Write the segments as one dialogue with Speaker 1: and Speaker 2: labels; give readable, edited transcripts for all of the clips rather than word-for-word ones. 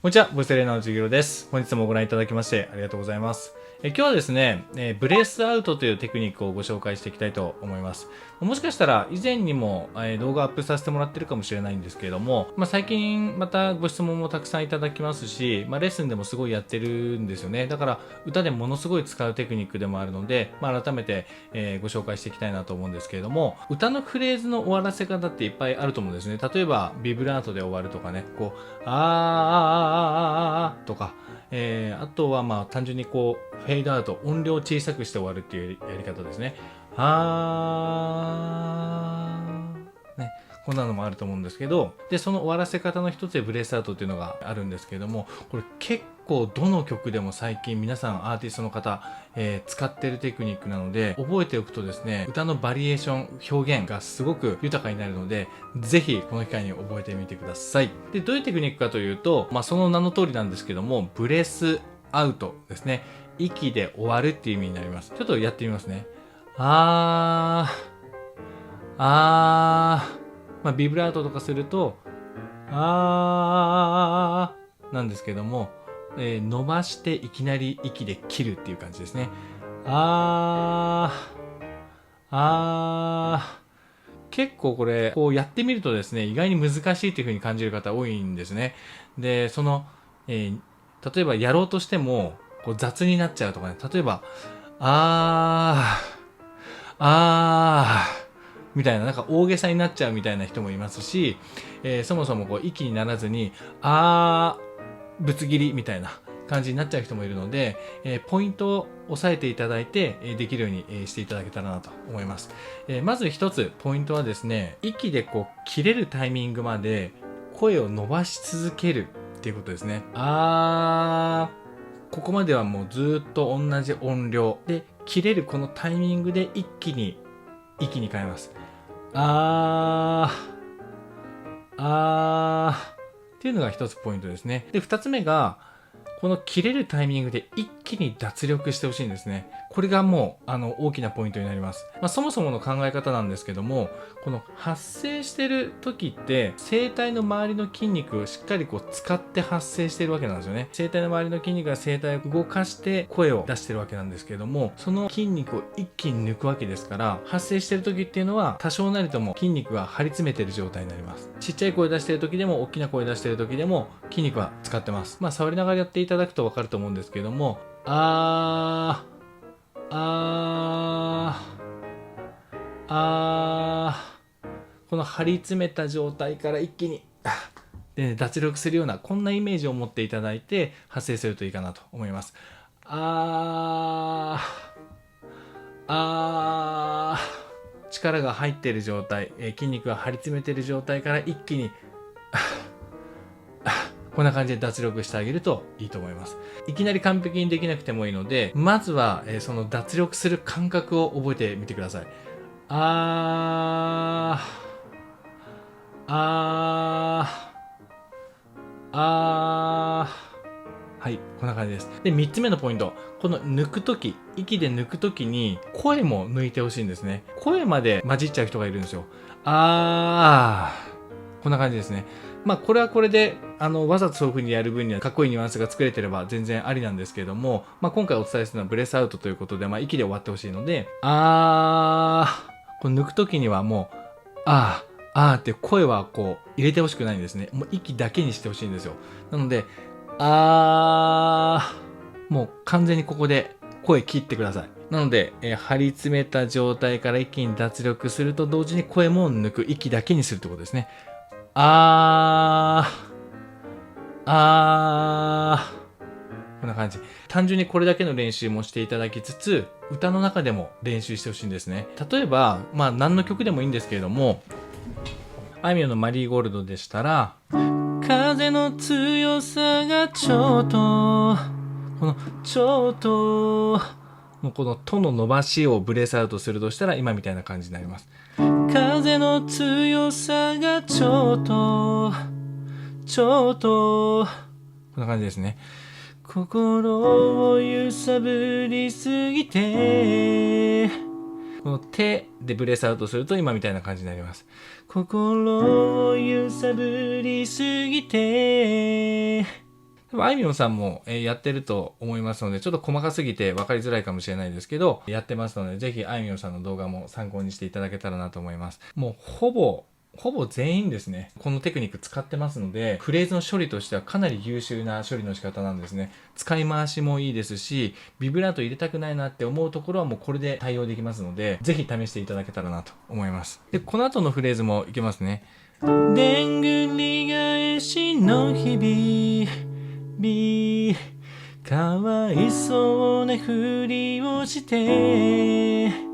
Speaker 1: こんにちは、ボイストレーナーの授業です。本日もご覧いただきましてありがとうございます。今日はですね、ブレースアウトというテクニックをご紹介していきたいと思います。もしかしたら以前にも、動画アップさせてもらってるかもしれないんですけれども、最近またご質問もたくさんいただきますし、レッスンでもすごいやってるんですよね。だから歌でものすごい使うテクニックでもあるので、改めて、ご紹介していきたいなと思うんですけれども、歌のフレーズの終わらせ方っていっぱいあると思うんですね。例えばビブラートで終わるとかね、こう、とか、あとは単純にこうフェードアウト、音量を小さくして終わるっていうやり方ですね。ね、こんなのもあると思うんですけど、でその終わらせ方の一つでブレスアウトっていうのがあるんですけれども、これ結構どの曲でも最近皆さんアーティストの方、使ってるテクニックなので、覚えておくとですね、歌のバリエーション表現がすごく豊かになるので、ぜひこの機会に覚えてみてください。でどういうテクニックかというと、その名の通りなんですけども、ブレスアウトですね。息で終わるっていう意味になります。ちょっとやってみますね。ビブラートとかするとなんですけども、伸ばしていきなり息で切るっていう感じですね。結構これこうやってみるとですね、意外に難しいという風に感じる方多いんですね。で例えばやろうとしてもこう雑になっちゃうとかね、例えばみたいな、なんか大げさになっちゃうみたいな人もいますし、そもそもこう息にならずにぶつ切りみたいな感じになっちゃう人もいるので、ポイントを押さえていただいて、できるように、していただけたらなと思います。まず一つポイントはですね、息でこう切れるタイミングまで声を伸ばし続けるっていうことですね。ここまではもうずっと同じ音量で、切れるこのタイミングで一気に息に変えます。っていうのが一つポイントですね。で、二つ目が、この切れるタイミングで一気に脱力してほしいんですね。これがもう大きなポイントになります。そもそもの考え方なんですけども、この発声してる時って声帯の周りの筋肉をしっかりこう使って発声してるわけなんですよね。声帯の周りの筋肉が声帯を動かして声を出してるわけなんですけども、その筋肉を一気に抜くわけですから、発声してる時っていうのは多少なりとも筋肉が張り詰めてる状態になります。ちっちゃい声出してる時でも大きな声出してる時でも筋肉は使ってます。触りながらやっていただくと分かると思うんですけども、この張り詰めた状態から一気にで、脱力するようなこんなイメージを持っていただいて発声するといいかなと思います。力が入っている状態、筋肉が張り詰めている状態から一気にこんな感じで脱力してあげるといいと思います。いきなり完璧にできなくてもいいので、まずは、その脱力する感覚を覚えてみてください。はい、こんな感じです。で、3つ目のポイント。この抜くとき、息で抜くときに声も抜いてほしいんですね。声まで混じっちゃう人がいるんですよ。こんな感じですね。これはこれでわざとそういう風にやる分にはかっこいいニュアンスが作れてれば全然ありなんですけれども、今回お伝えするのはブレスアウトということで、息で終わってほしいので、これ抜くときにはもうって声はこう入れてほしくないんですね。もう息だけにしてほしいんですよ。なのでもう完全にここで声切ってください。なので、張り詰めた状態から一気に脱力すると同時に声も抜く、息だけにするってことですね。こんな感じ。単純にこれだけの練習もしていただきつつ、歌の中でも練習してほしいんですね。例えば、何の曲でもいいんですけれども、あいみょんのマリーゴールドでしたら、風の強さがちょっと、このちょっと、このとの伸ばしをブレスアウトするとしたら今みたいな感じになります。風の強さがちょっと、こんな感じですね。心を揺さぶりすぎて、この手でブレスアウトすると今みたいな感じになります。心を揺さぶりすぎて、多分あいみょんさんもやってると思いますので、ちょっと細かすぎて分かりづらいかもしれないですけど、やってますので、ぜひあいみょんさんの動画も参考にしていただけたらなと思います。もうほぼ全員ですね、このテクニック使ってますので、フレーズの処理としてはかなり優秀な処理の仕方なんですね。使い回しもいいですし、ビブラート入れたくないなって思うところはもうこれで対応できますので、ぜひ試していただけたらなと思います。で、この後のフレーズもいけますね。でんぐり返しの日々かわいそうなふりをして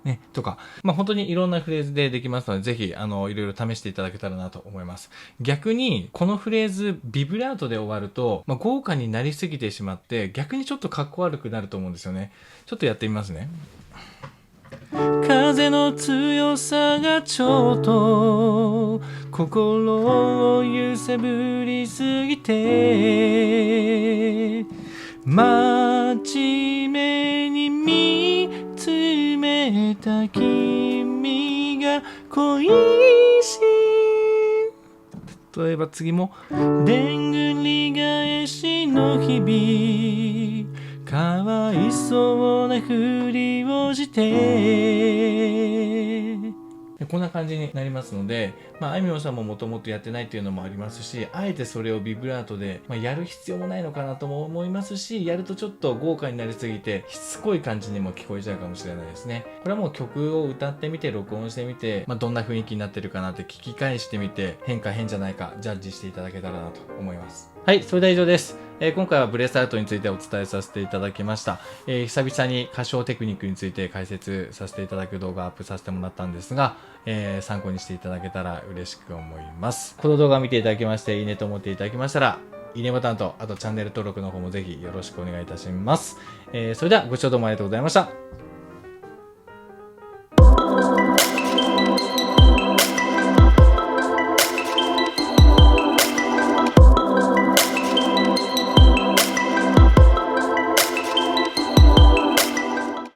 Speaker 1: ね、とか、本当にいろんなフレーズでできますので、ぜひ、いろいろ試していただけたらなと思います。逆に、このフレーズ、ビブラートで終わると、豪華になりすぎてしまって、逆にちょっとかっこ悪くなると思うんですよね。ちょっとやってみますね。風の強さがちょっと心を揺さぶりすぎて真面目に見つめた君が恋しい。例えば次もでんぐり返しの日々かわいそうなふりをしてこんな感じになりますので、あいみょんさんももともとやってないっていうのもありますし、あえてそれをビブラートで、やる必要もないのかなとも思いますし、やるとちょっと豪華になりすぎてしつこい感じにも聞こえちゃうかもしれないですね。これはもう曲を歌ってみて録音してみて、どんな雰囲気になってるかなって聞き返してみて、変か変じゃないかジャッジしていただけたらなと思います。はい、それでは以上です。今回はブレスアウトについてお伝えさせていただきました。久々に歌唱テクニックについて解説させていただく動画をアップさせてもらったんですが、参考にしていただけたら嬉しく思います。この動画を見ていただきまして、いいねと思っていただきましたら、いいねボタンと、あとチャンネル登録の方もぜひよろしくお願いいたします。それではご視聴どうもありがとうございました。